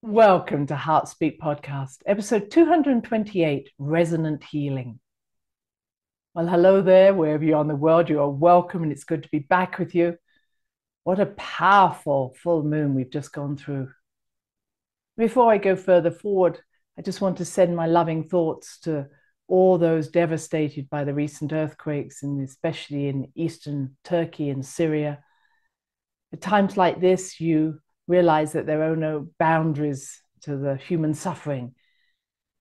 Welcome to Heartspeak Podcast, episode 228, Resonant Healing. Well, hello there, wherever you are in the world, you are welcome and it's good to be back with you. What a powerful full moon we've just gone through. Before I go further forward, I just want to send my loving thoughts to all those devastated by the recent earthquakes, and especially in eastern Turkey and Syria. At times like this, you realize that there are no boundaries to the human suffering.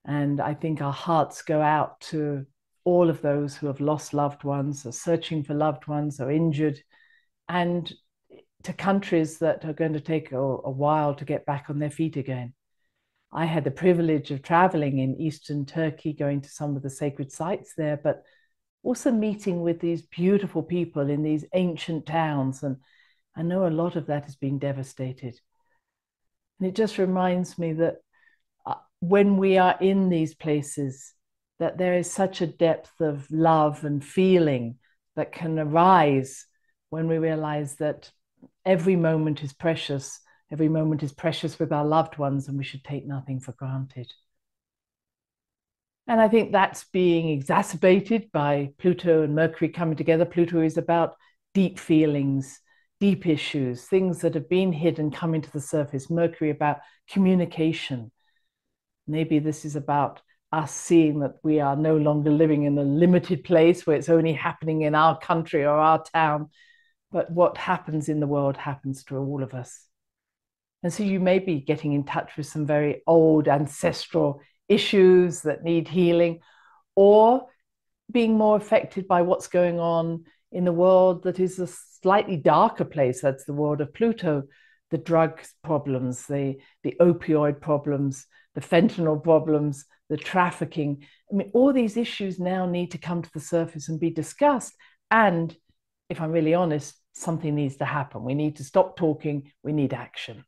And I think our hearts go out to all of those who have lost loved ones, are searching for loved ones, are injured, and to countries that are going to take a while to get back on their feet again. I had the privilege of traveling in eastern Turkey, going to some of the sacred sites there, but also meeting with these beautiful people in these ancient towns. And I know a lot of that has been devastated. And it just reminds me that when we are in these places, that there is such a depth of love and feeling that can arise when we realize that every moment is precious. Every moment is precious with our loved ones, and we should take nothing for granted. And I think that's being exacerbated by Pluto and Mercury coming together. Pluto is about deep feelings, deep issues, things that have been hidden coming to the surface. Mercury about communication. Maybe this is about us seeing that we are no longer living in a limited place where it's only happening in our country or our town, but what happens in the world happens to all of us. And so you may be getting in touch with some very old ancestral issues that need healing, or being more affected by what's going on in the world that is a slightly darker place. That's the world of Pluto, the drug problems, the opioid problems, the fentanyl problems, the trafficking. I mean, all these issues now need to come to the surface and be discussed. And if I'm really honest, something needs to happen. We need to stop talking. We need action.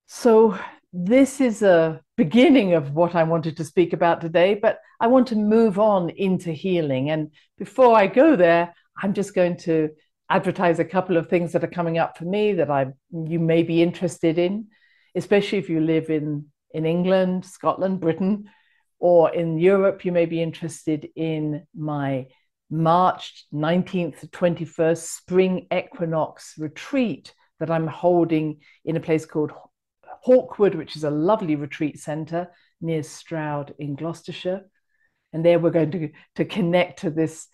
So this is a beginning of what I wanted to speak about today, but I want to move on into healing. And before I go there, I'm just going to advertise a couple of things that are coming up for me that you may be interested in, especially if you live in England, Scotland, Britain, or in Europe. You may be interested in my March 19th to 21st spring equinox retreat that I'm holding in a place called Hawkwood, which is a lovely retreat centre near Stroud in Gloucestershire. And there we're going to connect to this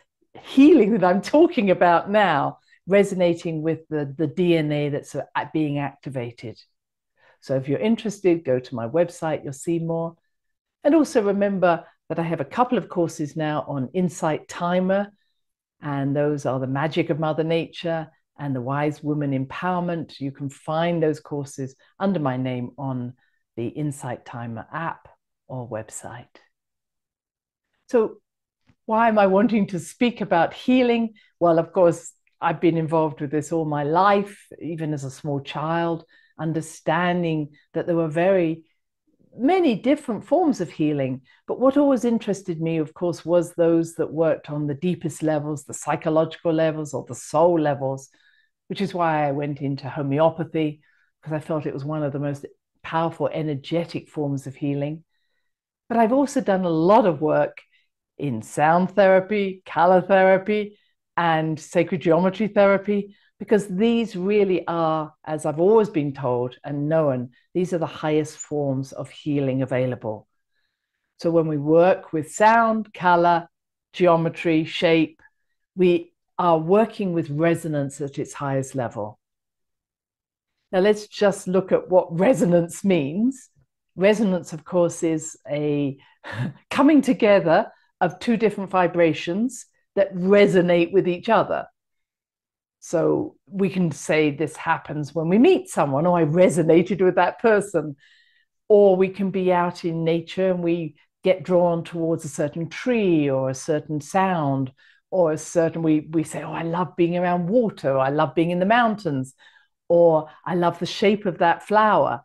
healing that I'm talking about now, resonating with the DNA that's being activated. So if you're interested, go to my website, you'll see more. And also remember that I have a couple of courses now on Insight Timer, and those are the magic of Mother Nature and the Wise Woman Empowerment. You can find those courses under my name on the Insight Timer app or website. So why am I wanting to speak about healing? Well, of course, I've been involved with this all my life, even as a small child, understanding that there were very many different forms of healing. But what always interested me, of course, was those that worked on the deepest levels, the psychological levels or the soul levels, which is why I went into homeopathy, because I felt it was one of the most powerful, energetic forms of healing. But I've also done a lot of work in sound therapy, color therapy, and sacred geometry therapy, because these really are, as I've always been told and known, these are the highest forms of healing available. So when we work with sound, color, geometry, shape, we are working with resonance at its highest level. Now let's just look at what resonance means. Resonance, of course, is a coming together of two different vibrations that resonate with each other. So we can say this happens when we meet someone, or I resonated with that person. Or we can be out in nature and we get drawn towards a certain tree or a certain sound, or a certain, we say, oh, I love being around water, or I love being in the mountains, or I love the shape of that flower.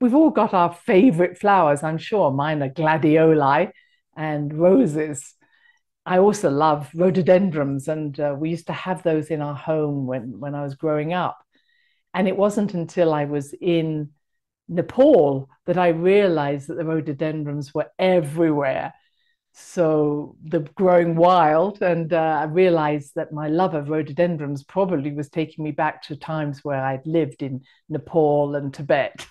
We've all got our favorite flowers, I'm sure. Mine are gladioli and roses. I also love rhododendrons, and we used to have those in our home when I was growing up. And it wasn't until I was in Nepal that I realized that the rhododendrons were everywhere. So the growing wild, and I realized that my love of rhododendrons probably was taking me back to times where I'd lived in Nepal and Tibet.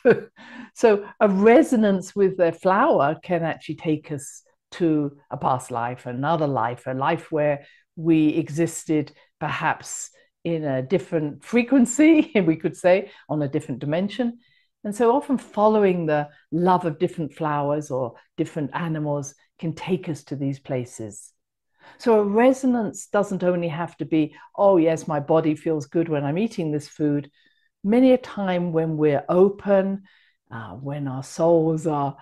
So a resonance with their flower can actually take us to a past life, another life, a life where we existed perhaps in a different frequency, we could say, on a different dimension. And so often following the love of different flowers or different animals can take us to these places. So a resonance doesn't only have to be, oh, yes, my body feels good when I'm eating this food. Many a time when we're open, when our souls are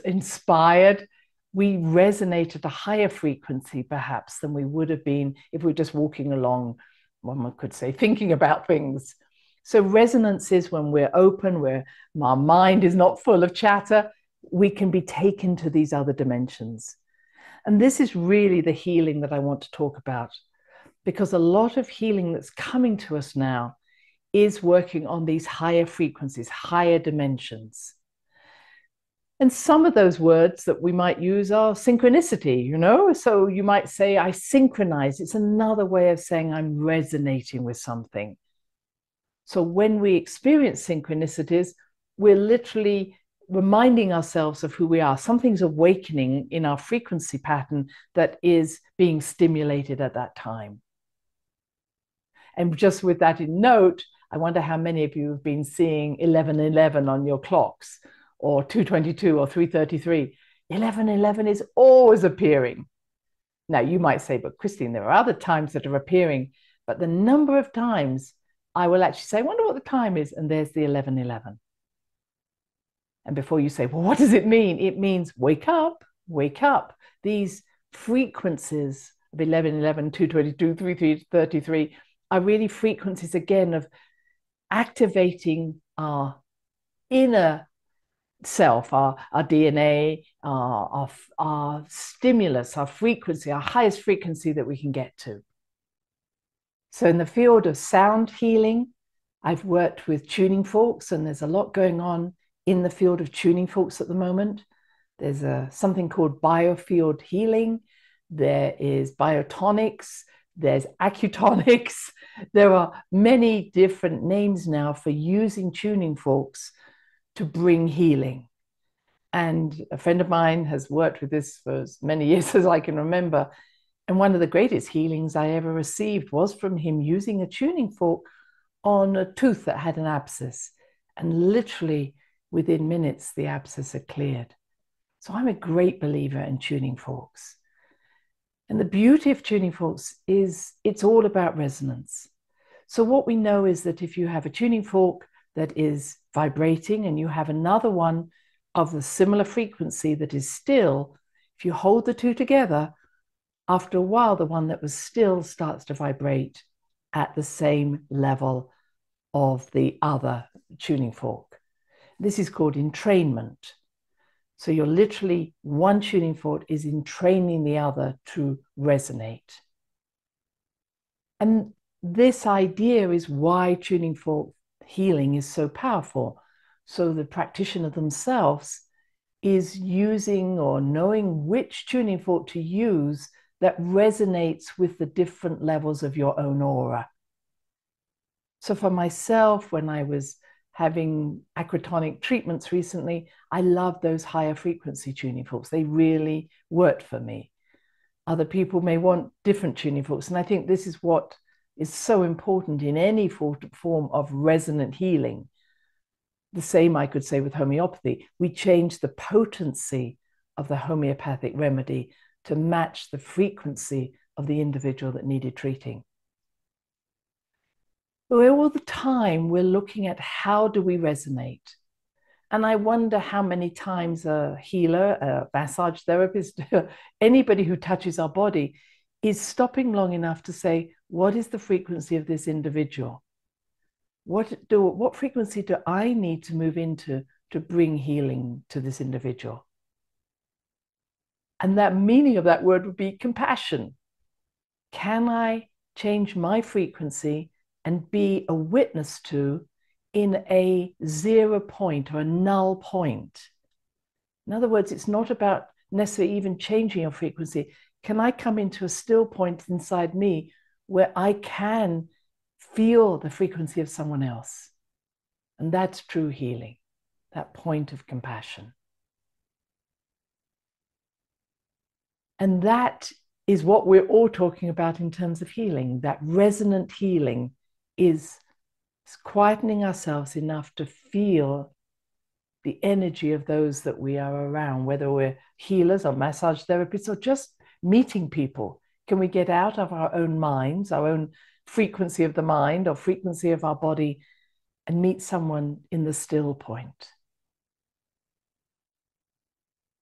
inspired, we resonate at a higher frequency perhaps than we would have been if we're just walking along, one could say, thinking about things. So resonance is when we're open, where our mind is not full of chatter, we can be taken to these other dimensions. And this is really the healing that I want to talk about, because a lot of healing that's coming to us now is working on these higher frequencies, higher dimensions. And some of those words that we might use are synchronicity, you know? So you might say, I synchronize. It's another way of saying I'm resonating with something. So when we experience synchronicities, we're literally reminding ourselves of who we are. Something's awakening in our frequency pattern that is being stimulated at that time. And just with that in note, I wonder how many of you have been seeing 1111 on your clocks, or 222 or 333. 1111 is always appearing. Now, you might say, but Christine, there are other times that are appearing, but the number of times I will actually say, I wonder what the time is, and there's the 1111. And before you say, well, what does it mean? It means wake up, wake up. These frequencies of 1111, 222, 333 are really frequencies, again, of activating our inner self, our DNA, our stimulus, our frequency, our highest frequency that we can get to. So in the field of sound healing, I've worked with tuning forks, and there's a lot going on in the field of tuning forks at the moment. There's something called biofield healing. There is biotonics. There's acutonics. There are many different names now for using tuning forks to bring healing. And a friend of mine has worked with this for as many years as I can remember. And one of the greatest healings I ever received was from him using a tuning fork on a tooth that had an abscess. And literally within minutes, the abscess had cleared. So I'm a great believer in tuning forks. And the beauty of tuning forks is it's all about resonance. So what we know is that if you have a tuning fork that is vibrating and you have another one of the similar frequency that is still, if you hold the two together, after a while, the one that was still starts to vibrate at the same level of the other tuning fork. This is called entrainment. So you're literally, one tuning fork is entraining the other to resonate. And this idea is why tuning fork healing is so powerful. So the practitioner themselves is using or knowing which tuning fork to use that resonates with the different levels of your own aura. So for myself, when I was having acrotonic treatments recently, I loved those higher frequency tuning forks. They really worked for me. Other people may want different tuning forks. And I think this is what is so important in any form of resonant healing. The same I could say with homeopathy. We change the potency of the homeopathic remedy to match the frequency of the individual that needed treating. But all the time we're looking at how do we resonate. And I wonder how many times a healer, a massage therapist, anybody who touches our body is stopping long enough to say, what is the frequency of this individual? What frequency do I need to move into to bring healing to this individual? And that meaning of that word would be compassion. Can I change my frequency and be a witness to in a 0 point or a null point. In other words, it's not about necessarily even changing your frequency. Can I come into a still point inside me where I can feel the frequency of someone else? And that's true healing, that point of compassion. And that is what we're all talking about in terms of healing. That resonant healing is quietening ourselves enough to feel the energy of those that we are around, whether we're healers or massage therapists or just meeting people. Can we get out of our own minds, our own frequency of the mind or frequency of our body, and meet someone in the still point?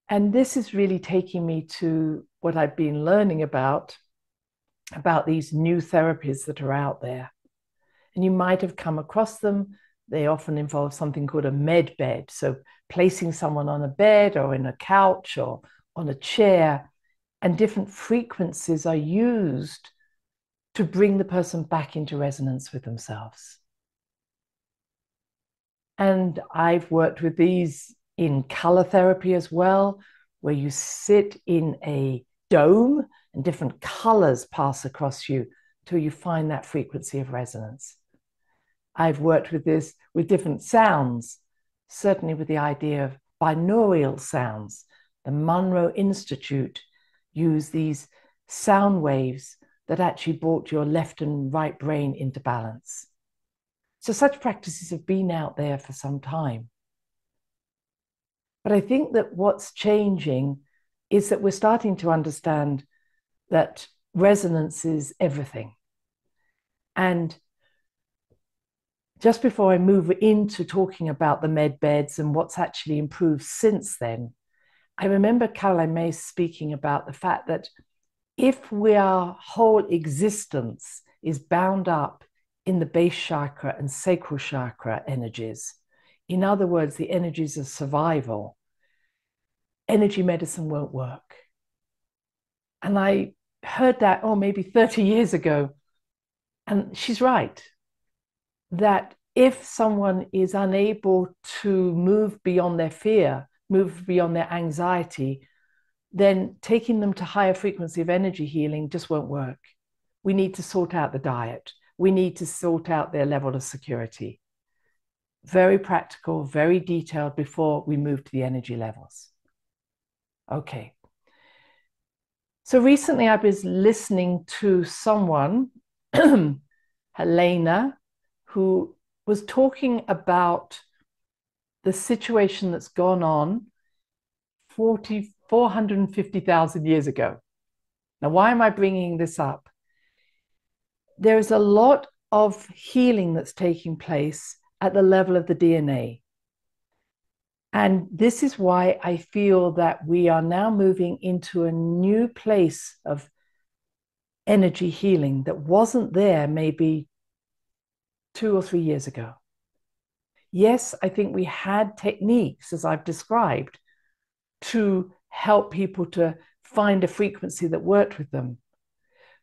And this is really taking me to what I've been learning about these new therapies that are out there. And you might have come across them. They often involve something called a med bed. So placing someone on a bed or in a couch or on a chair, and different frequencies are used to bring the person back into resonance with themselves. And I've worked with these in color therapy as well, where you sit in a dome and different colors pass across you till you find that frequency of resonance. I've worked with this with different sounds, certainly with the idea of binaural sounds. The Monroe Institute used these sound waves that actually brought your left and right brain into balance. So such practices have been out there for some time. But I think that what's changing is that we're starting to understand that resonance is everything. And just before I move into talking about the med beds and what's actually improved since then, I remember Caroline May speaking about the fact that if our whole existence is bound up in the base chakra and sacral chakra energies, in other words, the energies of survival, energy medicine won't work. And I heard that, maybe 30 years ago. And she's right, that if someone is unable to move beyond their fear, move beyond their anxiety, then taking them to higher frequency of energy healing just won't work. We need to sort out the diet. We need to sort out their level of security. Very practical, very detailed before we move to the energy levels. Okay. So recently I was listening to someone, Helena, who was talking about the situation that's gone on 450,000 years ago. Now, why am I bringing this up? There is a lot of healing that's taking place at the level of the DNA. And this is why I feel that we are now moving into a new place of energy healing that wasn't there maybe 2 or 3 years ago. Yes, I think we had techniques, as I've described, to help people to find a frequency that worked with them.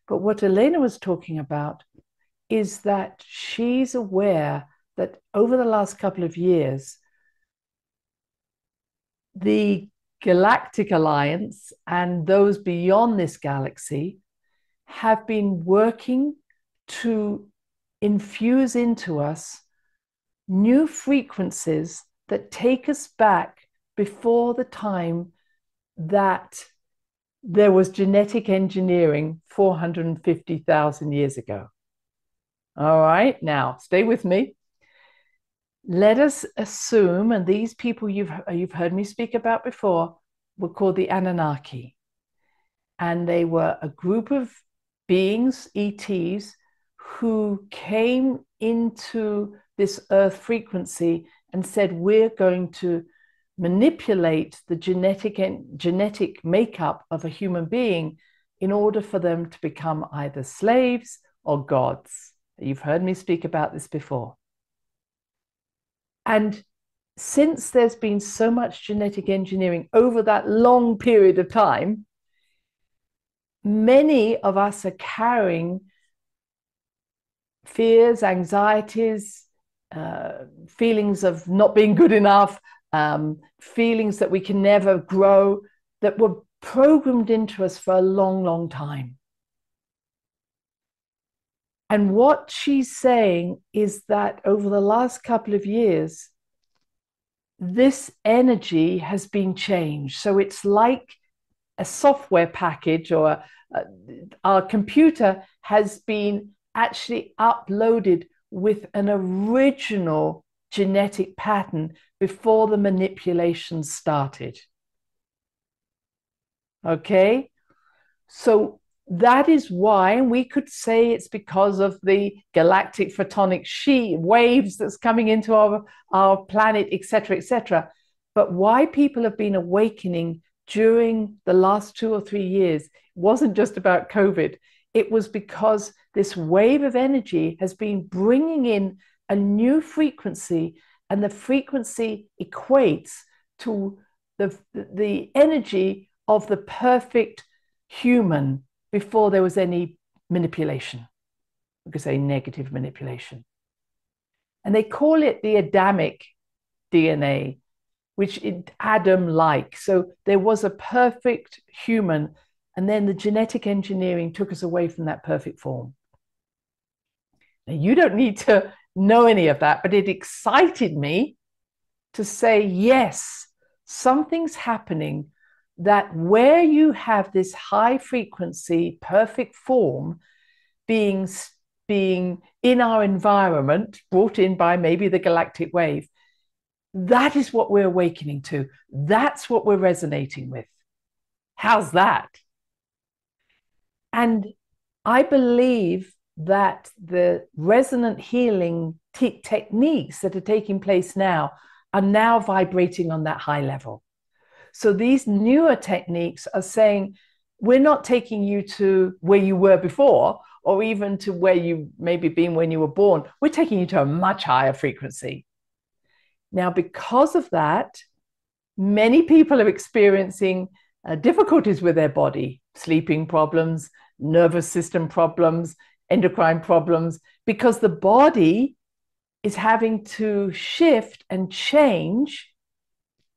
But what Elena was talking about is that she's aware that over the last couple of years, the Galactic Alliance and those beyond this galaxy have been working to infuse into us new frequencies that take us back before the time that there was genetic engineering 450,000 years ago. All right, now stay with me. Let us assume, and these people you've heard me speak about before were called the Anunnaki. And they were a group of beings, ETs, who came into this earth frequency and said, we're going to manipulate the genetic makeup of a human being in order for them to become either slaves or gods. You've heard me speak about this before. And since there's been so much genetic engineering over that long period of time, many of us are carrying fears, anxieties, feelings of not being good enough, feelings that we can never grow, that were programmed into us for a long, long time. And what she's saying is that over the last couple of years, this energy has been changed. So it's like a software package, or our computer has been actually uploaded with an original genetic pattern before the manipulation started. Okay? So that is why, and we could say it's because of the galactic photonic waves that's coming into our planet, etc., etc. But why people have been awakening during the last 2 or 3 years wasn't just about COVID. It was because this wave of energy has been bringing in a new frequency, and the frequency equates to the energy of the perfect human before there was any manipulation. We could say negative manipulation. And they call it the Adamic DNA, which is Adam-like. So there was a perfect human, and then the genetic engineering took us away from that perfect form. Now, you don't need to know any of that, but it excited me to say, yes, something's happening, that where you have this high frequency, perfect form being in our environment, brought in by maybe the galactic wave, that is what we're awakening to. That's what we're resonating with. How's that? And I believe that the resonant healing techniques that are taking place now are now vibrating on that high level. So these newer techniques are saying, we're not taking you to where you were before, or even to where you maybe been when you were born. We're taking you to a much higher frequency. Now, because of that, many people are experiencing difficulties with their body, sleeping problems, nervous system problems, endocrine problems, because the body is having to shift and change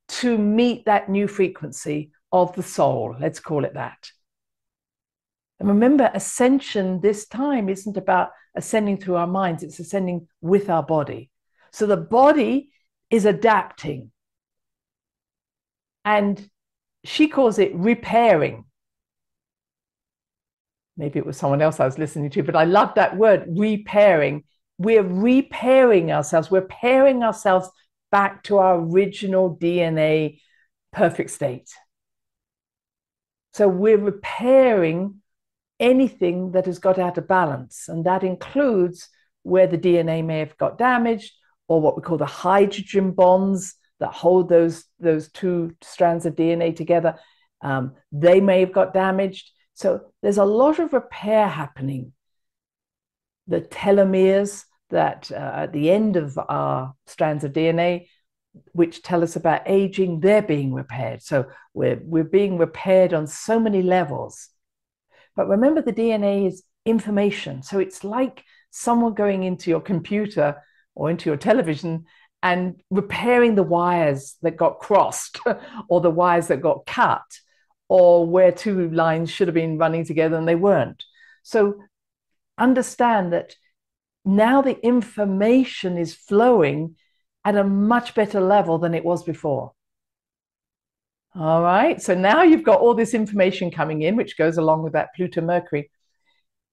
to meet that new frequency of the soul. Let's call it that. And remember, ascension this time isn't about ascending through our minds, it's ascending with our body. So the body is adapting. And she calls it repairing. Maybe it was someone else I was listening to, but I love that word, repairing. We're repairing ourselves. We're pairing ourselves back to our original DNA perfect state. So we're repairing anything that has got out of balance. And that includes where the DNA may have got damaged, or what we call the hydrogen bonds that hold those two strands of DNA together. They may have got damaged. So there's a lot of repair happening. The telomeres that at the end of our strands of DNA, which tell us about aging, they're being repaired. So we're being repaired on so many levels. But remember, the DNA is information. So it's like someone going into your computer or into your television and repairing the wires that got crossed or the wires that got cut, or where two lines should have been running together and they weren't. So understand that now the information is flowing at a much better level than it was before. All right, so now you've got all this information coming in, which goes along with that Pluto Mercury.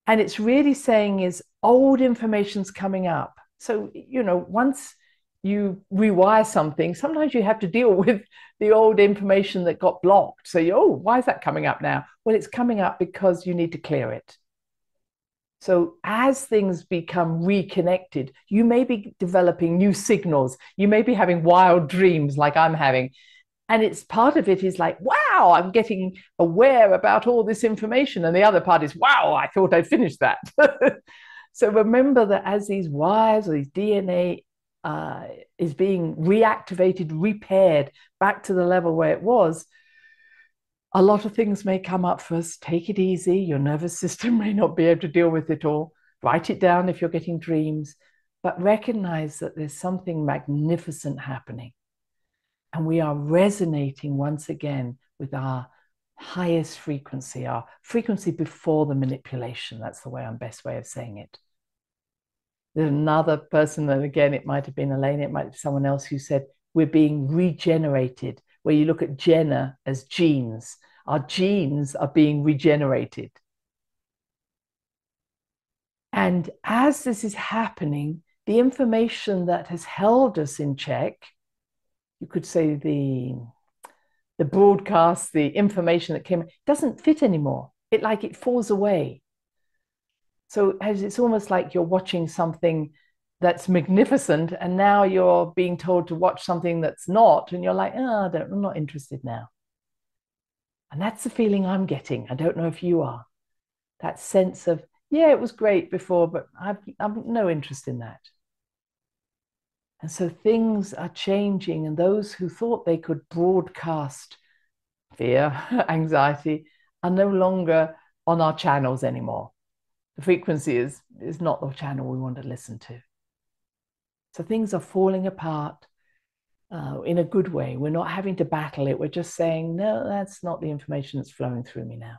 And it's really saying is old information's coming up. So, you know, once you rewire something, sometimes you have to deal with the old information that got blocked. So why is that coming up now? Well, it's coming up because you need to clear it. So as things become reconnected, you may be developing new signals. You may be having wild dreams like I'm having. And it's part of it is like, wow, I'm getting aware about all this information. And the other part is, wow, I thought I'd finished that. So remember that as these wires or these DNA is being reactivated, repaired back to the level where it was, a lot of things may come up first. Take it easy. Your nervous system may not be able to deal with it all. Write it down if you're getting dreams. but recognize that there's something magnificent happening. And we are resonating once again with our highest frequency, our frequency before the manipulation. That's the best way of saying it. There's another person, and again, it might have been Elaine, it might be someone else, who said, we're being regenerated, where you look at Jenna as genes. Our genes are being regenerated. And as this is happening, the information that has held us in check, you could say the broadcast, the information that came, doesn't fit anymore. It falls away. So it's almost like you're watching something that's magnificent, and now you're being told to watch something that's not, and you're like, oh, I'm not interested now. And that's the feeling I'm getting. I don't know if you are. That sense of, yeah, it was great before, but I've no interest in that. And so things are changing, and those who thought they could broadcast fear, anxiety, are no longer on our channels anymore. The frequency is not the channel we want to listen to. So things are falling apart in a good way. We're not having to battle it. We're just saying, no, that's not the information that's flowing through me now.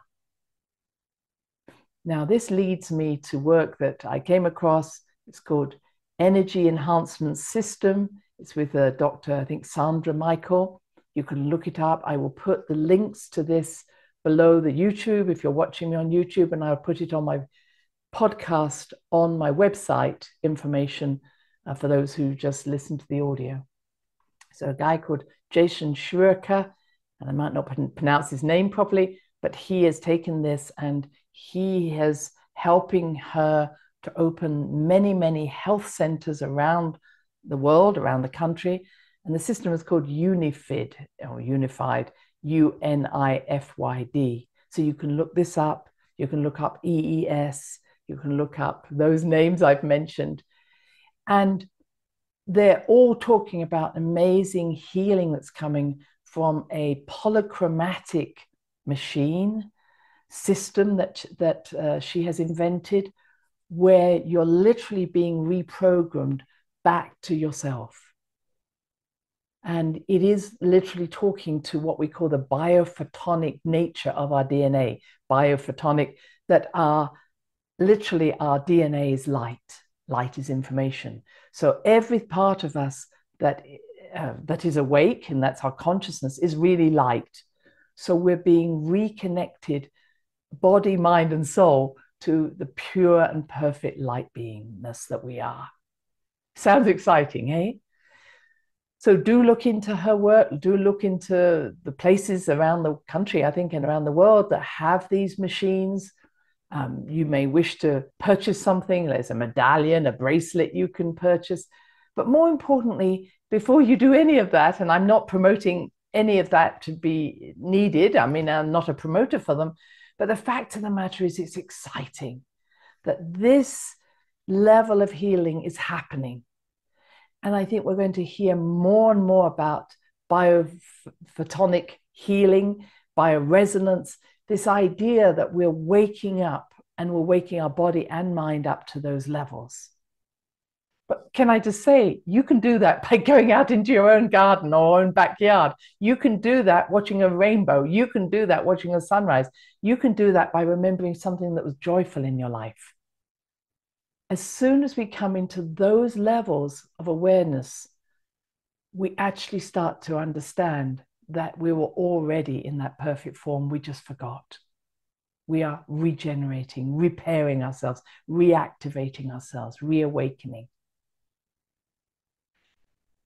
Now, this leads me to work that I came across. It's called Energy Enhancement System. It's with Dr. I think Sandra Michael. You can look it up. I will put the links to this below the YouTube if you're watching me on YouTube, and I'll put it on my podcast on my website information for those who just listen to the audio. So a guy called Jason Schwerker, and I might not pronounce his name properly, but he has taken this and he is helping her to open many, many health centers around the world, around the country. And the system is called UNIFID, or Unified, UNIFYD. So you can look this up. You can look up EES. You can look up those names I've mentioned. And they're all talking about amazing healing that's coming from a polychromatic machine system that she has invented, where you're literally being reprogrammed back to yourself. And it is literally talking to what we call the biophotonic nature of our DNA, biophotonic, that are literally our DNA is light. Light is information. So every part of us that is awake, and that's our consciousness, is really light. So we're being reconnected, body, mind, and soul, to the pure and perfect light beingness that we are. Sounds exciting, eh? So do look into her work, do look into the places around the country, I think, and around the world that have these machines. You may wish to purchase something. There's a medallion, a bracelet you can purchase. But more importantly, before you do any of that, and I'm not promoting any of that to be needed, I mean, I'm not a promoter for them, but the fact of the matter is it's exciting that this level of healing is happening. And I think we're going to hear more and more about biophotonic healing, bioresonance, this idea that we're waking up and we're waking our body and mind up to those levels. But can I just say, you can do that by going out into your own garden or own backyard. You can do that watching a rainbow. You can do that watching a sunrise. You can do that by remembering something that was joyful in your life. As soon as we come into those levels of awareness, we actually start to understand that we were already in that perfect form. We just forgot. We are regenerating, repairing ourselves, reactivating ourselves, reawakening.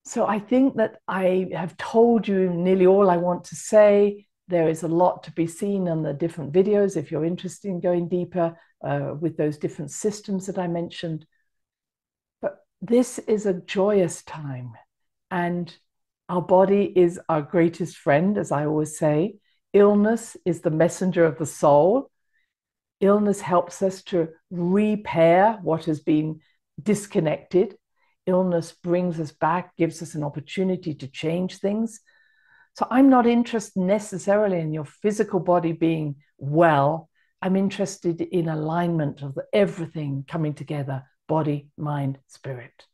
So I think that I have told you nearly all I want to say. There is a lot to be seen on the different videos if you're interested in going deeper with those different systems that I mentioned. But this is a joyous time, and our body is our greatest friend, as I always say. Illness is the messenger of the soul. Illness helps us to repair what has been disconnected. Illness brings us back, gives us an opportunity to change things. So I'm not interested necessarily in your physical body being well. I'm interested in alignment of everything coming together body, mind, spirit.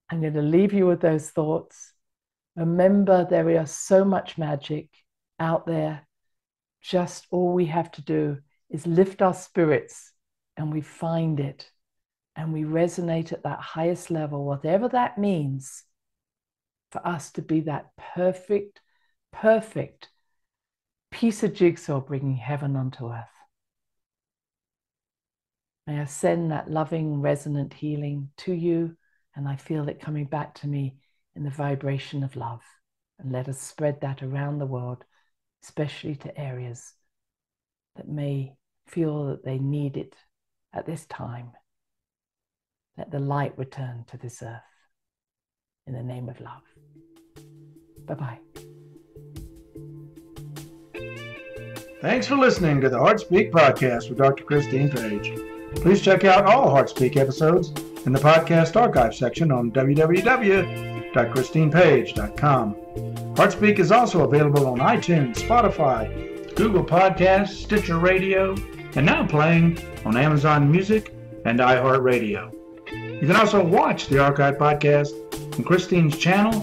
I'm going to leave you with those thoughts. Remember, there is so much magic out there. Just all we have to do is lift our spirits and we find it and we resonate at that highest level, whatever that means, for us to be that perfect piece of jigsaw bringing heaven onto earth. May I send that loving, resonant healing to you, and I feel it coming back to me in the vibration of love. And let us spread that around the world, especially to areas that may feel that they need it at this time. Let the light return to this earth in the name of love. Bye-bye. Thanks for listening to the HeartSpeak podcast with Dr. Christine Page. Please check out all HeartSpeak episodes in the podcast archive section on www.christinepage.com. HeartSpeak is also available on iTunes, Spotify, Google Podcasts, Sticher Radio, and now playing on Amazon Music and iHeart Radio. You can also watch the archive podcast on Christine's channel,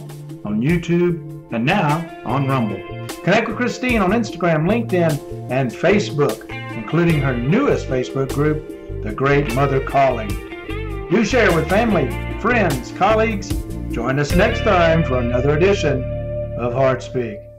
on YouTube, and now on Rumble. Connect with Christine on Instagram, LinkedIn, and Facebook, including her newest Facebook group, The Great Mother Calling. Do share with family, friends, colleagues. Join us next time for another edition of HeartSpeak.